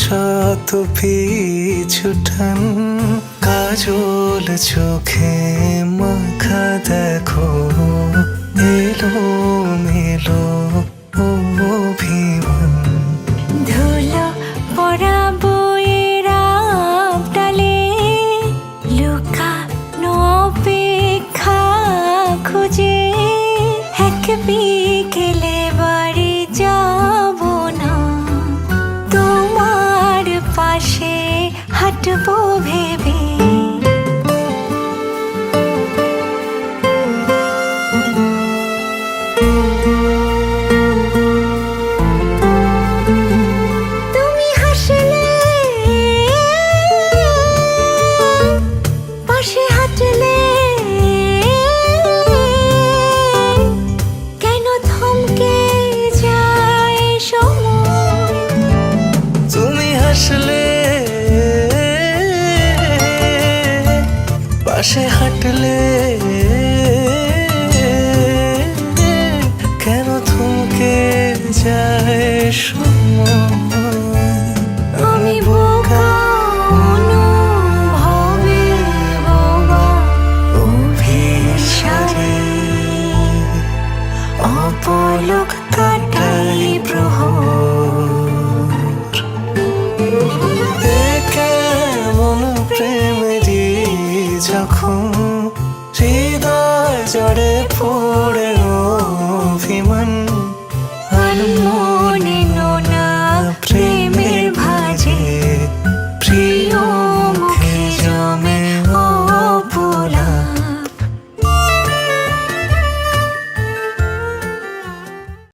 শত পিছুটান, কাজল চোখে মাখা দেখো এলো মেলো অভিমান। ধুলো পরা বইয়ের ডালে লুকানো অপেক্ষা খুঁজে এক বিকেলে বাড়ি যাব না, তোমার পাশে হাঁটবো ভেবে। তুমি হাসলে পাশে হাঁটলে কেন থমকে যায় সময়। তুমি হাসলে পাশে হাঁটলে কেন থমকে যায় সময়। আমি বোকা অনুভবে বোবা অভিসারে অপলক কাটাই প্রহর। কেমন প্রেমেরই যখন হৃদয় জড়ে